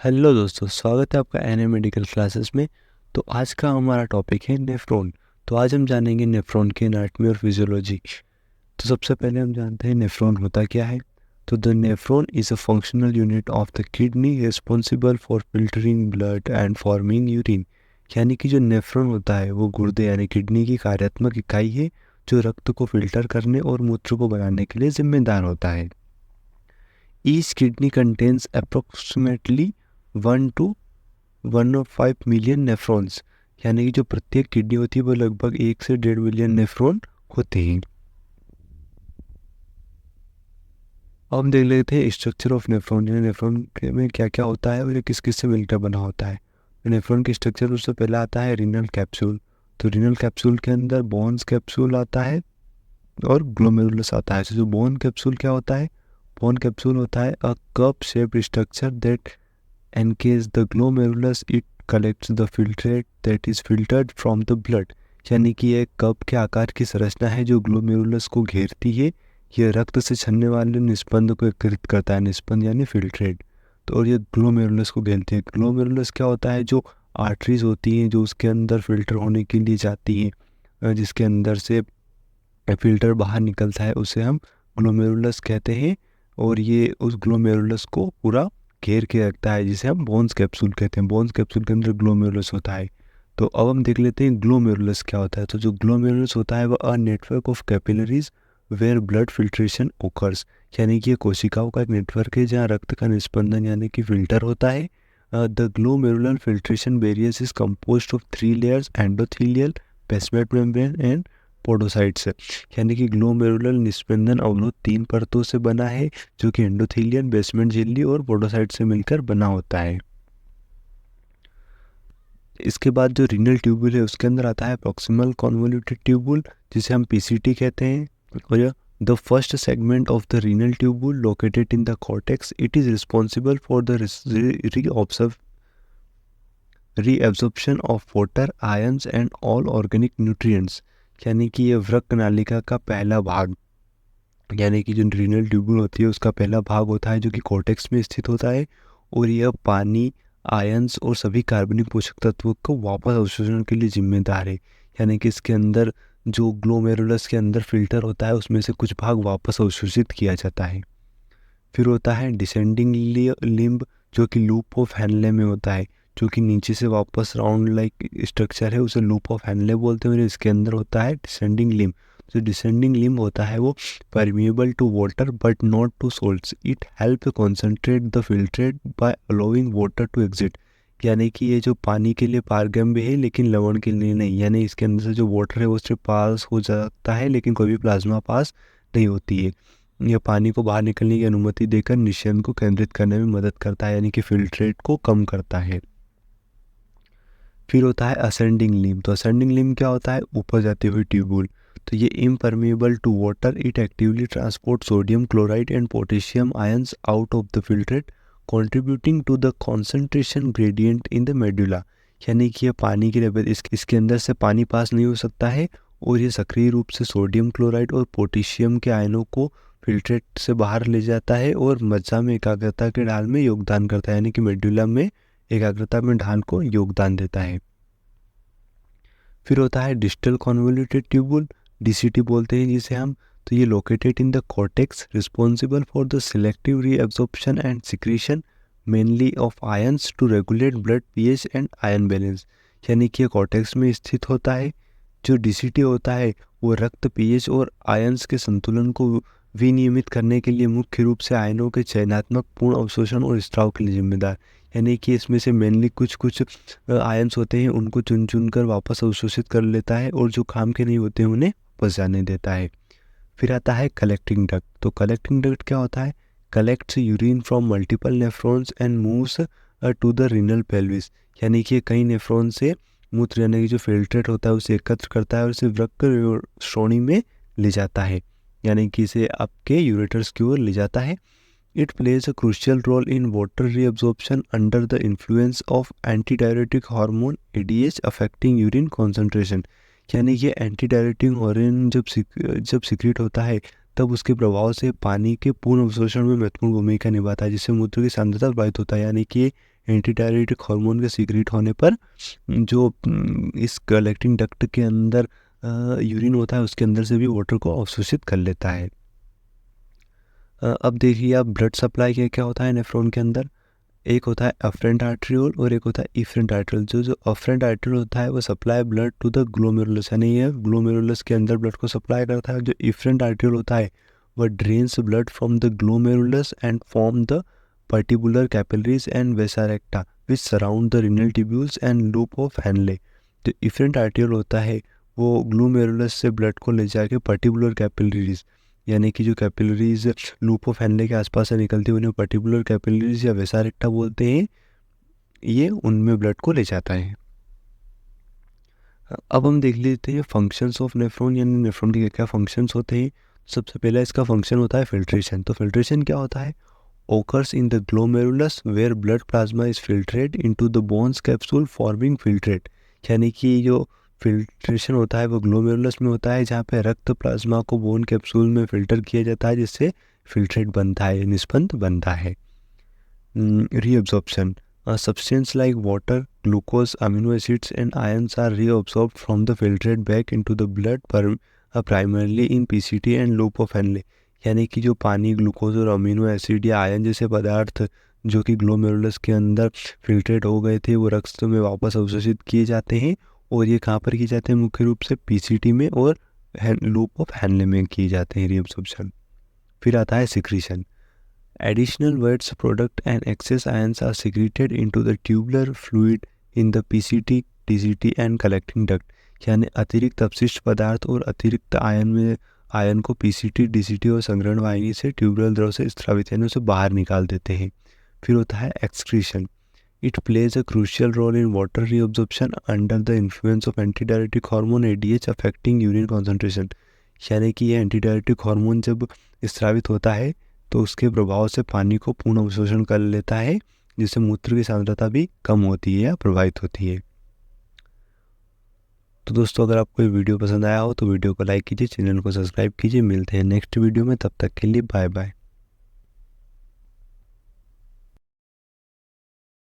Hello दोस्तों, स्वागत है आपका एनए मेडिकल क्लासेस में। तो आज का हमारा टॉपिक है नेफ्रॉन। तो आज हम जानेंगे नेफ्रॉन की एनाटॉमी और फिजियोलॉजी। तो सबसे पहले हम जानते हैं नेफ्रॉन होता क्या है। तो the nephron is a functional unit of the kidney responsible for filtering blood and forming urine. यानी कि जो नेफ्रॉन होता है वो गुर्दे यानी किडनी की कार्यात्मक इकाई है जो रक्त को फिल्टर करने और मूत्र को बनाने के लिए जिम्मेदार होता है। Each kidney contains approximately 1 to 1.5 million nephrons. यानी कि जो प्रत्येक किडनी होती है वो लगभग 1 से 1.5 मिलियन नेफ्रॉन होते हैं। अब हम देख लेते हैं स्ट्रक्चर ऑफ नेफ्रॉन, यानी नेफ्रॉन में क्या क्या होता है और ये किस किस से मिलकर बना होता है। तो नेफ्रॉन के स्ट्रक्चर उससे पहला आता है रीनल कैप्सूल। तो रीनल कैप्सूल के अंदर बोन्स कैप्सूल आता है और ग्लोमेरुलस आता है। तो जो बोन कैप्सूल क्या होता है, बोन कैप्सूल होता है a cup shaped structure that engage the glomerulus, it collects the filtrate that is filtered from the blood. यानी कि एक कप के आकार की संरचना है जो ग्लोमेरुलस को घेरती है। यह रक्त से छनने वाले निस्पंद को एकत्रित करता है, निस्पंद यानी फिल्ट्रेट। तो और ये ग्लोमेरुलस को घेरती है। ग्लोमेरुलस क्या होता है, जो आर्टरीज होती हैं जो उसके अंदर फिल्टर होने के लिए जाती हैं, जिसके अंदर से फिल्टर बाहर निकलता है, उसे हम ग्लोमेरुलस कहते हैं। और ये उस ग्लोमेरुलस को पूरा घेर के रखता है, जिसे हम बोन्स कैप्सूल कहते हैं। बोन्स कैप्सूल के अंदर ग्लोमेरुलस होता है। तो अब हम देख लेते हैं ग्लोमेरुलस क्या होता है। तो जो ग्लोमेरुलस होता है वह a network of capillaries where blood filtration occurs. यानी कि ये कोशिकाओं का एक नेटवर्क है जहाँ रक्त का निस्पंदन यानी कि फिल्टर होता है। The glomerular filtration barriers is composed of 3 layers, endothelial, basement membrane and podocytes. यानी कि ग्लोमेरुलर निस्पंदन अवरोध 3 परतों से बना है, जो कि एंडोथेलियन, बेसमेंट झिल्ली और पोडोसाइट से मिलकर बना होता है। इसके बाद जो रीनल ट्यूबुल है उसके अंदर आता है प्रॉक्सिमल कॉन्वोल्यूटेड ट्यूबुल, जिसे हम पीसीटी कहते हैं। और यह the first segment of the renal tubule located in the cortex, it is responsible for the reabsorption of water, ions and all organic nutrients. यानी कि ये वृक्क नालिका का पहला भाग, यानी कि जो रीनल ट्यूबुल होती है उसका पहला भाग होता है जो कि कॉर्टेक्स में स्थित होता है। और यह पानी, आयंस और सभी कार्बनिक पोषक तत्वों को वापस अवशोषण के लिए जिम्मेदार है। यानी कि इसके अंदर जो ग्लोमेरुलस के अंदर फिल्टर होता है उसमें से कुछ भाग वापस अवशोषित किया जाता है। फिर होता है डिसेंडिंग लिम्ब, जो कि लूप ऑफ हैनले में होता है, जो कि नीचे से वापस राउंड लाइक स्ट्रक्चर है, उसे लूप ऑफ हैनले बोलते हैं। और इसके अंदर होता है डिसेंडिंग लिम्ब। जो डिसेंडिंग लिम्ब होता है वो permeable to water but not to salts, it help concentrate the filtrate by allowing water to exit. यानी कि ये जो पानी के लिए पारगम्य है लेकिन लवण के लिए नहीं। यानी इसके अंदर से जो वाटर है वो सिर्फ पास हो जाता है लेकिन कोई भी प्लाज्मा पास नहीं होती है। यह पानी को बाहर निकलने की अनुमति देकर निषेधन को केंद्रित करने में मदद करता है, यानी कि फिल्ट्रेट को कम करता है। फिर होता है असेंडिंग लिम्ब। तो असेंडिंग लिम्ब क्या होता है, ऊपर जाते हुए ट्यूबुल। तो ये impermeable to water, it actively transport sodium chloride and potassium ions out of the filtrate, contributing to the concentration gradient in the medulla. यानी कि ये पानी के लेवल, इसके अंदर से पानी पास नहीं हो सकता है और ये सक्रिय रूप से सोडियम क्लोराइड और पोटेशियम के आयनों को फिल्ट्रेट से बाहर ले जाता है और मज्जा में एकाग्रता के ढाल में योगदान करता है, यानी कि मेडुला में एकाग्रता में ढाल को योगदान देता है। फिर होता है डिस्टल कॉन्वोल्यूटेड ट्यूबुल, डीसीटी बोलते हैं जिसे हम। तो ये located in the cortex, responsible for the selective reabsorption and secretion mainly of ions to regulate blood pH and ion balance. यानी कि ये कॉर्टेक्स में स्थित होता है। जो डीसीटी होता है वो रक्त पीएच और आयंस के संतुलन को विनियमित करने के लिए मुख्य रूप से आयनों के चयनात्मक पूर्ण अवशोषण और स्त्राव के लिए जिम्मेदार। यानी कि इसमें से मेनली कुछ कुछ आयंस होते हैं उनको चुन चुन कर वापस अवशोषित कर लेता है और जो काम के नहीं होते हैं उन्हें वापस जाने देता है। फिर आता है कलेक्टिंग डक्ट। तो कलेक्टिंग डक्ट क्या होता है, collects urine from multiple nephrons and moves to the renal pelvis. यानी कि कई नेफ्रॉन से मूत्र यानी कि जो फिल्ट्रेट होता है उसे एकत्र करता है और इसे वृक्क श्रोणि में ले जाता है, यानी कि इसे आपके यूरेटर्स की ओर ले जाता है। It plays a crucial role in water reabsorption under the influence of antidiuretic hormone ADH affecting urine concentration. यानी कि एंटीडायरेटिक हार्मोन जब सिक्रीट होता है तब उसके प्रभाव से पानी के पूर्ण अवशोषण में महत्वपूर्ण भूमिका निभाता है, जिससे मूत्र की सांद्रता प्रभावित होता है। यानी कि एंटी डायरेटिक हार्मोन के सीक्रेट होने पर जो इस कलेक्टिंग डक्ट के अंदर यूरिन होता है उसके अंदर से भी वाटर को अवशोषित कर लेता है। अब देखिए आप ब्लड सप्लाई क्या क्या होता है नेफ्रॉन के अंदर। एक होता है अफरेंट आर्टरियोल और एक होता है इफरेंट आर्टरियोल। जो अफरेंट आर्टरियोल होता है वो supply blood to the glomerulus, यानी ये ग्लोमेरुलस के अंदर ब्लड को सप्लाई करता है। जो इफरेंट आर्टरियोल होता है वह drains blood from the glomerulus and form the peritubular capillaries and vasa recta which surround the renal tubules and loop of Henle. जो इफरेंट आर्टरियोल होता है वो ग्लोमेरुलस से ब्लड को ले जाके पर्टिकुलर कैपिलरीज, यानी कि जो कैपिलरीज लूप ऑफ हैनले के आसपास से निकलती है उन्हें पर्टिकुलर कैपिलरीज या वेसारेक्टा बोलते हैं, ये उनमें ब्लड को ले जाता है। अब हम देख लेते हैं फंक्शंस ऑफ नेफ्रॉन, यानी नेफ्रॉन के क्या फंक्शंस होते हैं। सबसे पहला इसका फंक्शन होता है फिल्ट्रेशन। तो फिल्ट्रेशन क्या होता है? Occurs in the glomerulus where blood plasma is filtrate into the Bowman's capsule forming filtrate, यानी कि जो फिल्ट्रेशन होता है वो ग्लोमेरुलस में होता है जहाँ पे रक्त प्लाज्मा को बोन कैप्सूल में फिल्टर किया जाता है जिससे फिल्ट्रेट बनता है, निस्पंद बनता है। Reabsorption. A substance like water, glucose, amino acids and ions are reabsorbed from the filtrate back into the blood primarily in PCT and loop of Henle. यानी कि जो पानी, ग्लूकोज और अमीनो एसिड या आयन जैसे पदार्थ जो कि ग्लोमेरुलस के अंदर फिल्ट्रेट हो गए थे वो रक्त में वापस अवशोषित किए जाते हैं। और ये कहाँ पर किए जाते हैं? मुख्य रूप से पीसीटी में और लूप ऑफ हैनले में किए जाते हैं रीअब्सॉर्प्शन। फिर आता है secretion. Additional waste product and excess ions are secreted into the tubular fluid in the PCT, DCT and collecting duct. यानी अतिरिक्त अपशिष्ट पदार्थ और अतिरिक्त आयन को PCT, DCT और संग्रहण वाहिनी से ट्यूबुलर द्रव से स्रावित यानी उसे बाहर निकाल देते हैं। फिर होता है excretion. It plays a crucial role in water reabsorption under the influence of antidiuretic hormone ADH affecting urine concentration. यानी कि ये एंटीडायरेटिक हार्मोन जब स्रावित होता है तो उसके प्रभाव से पानी को पूर्ण अवशोषण कर लेता है जिससे मूत्र की सांद्रता भी कम होती है या प्रभावित होती है। तो दोस्तों अगर आपको ये वीडियो पसंद आया हो तो वीडियो को लाइक कीजिए, चैनल को सब्सक्राइब कीजिए। मिलते हैं नेक्स्ट वीडियो में, तब तक के लिए बाय बाय।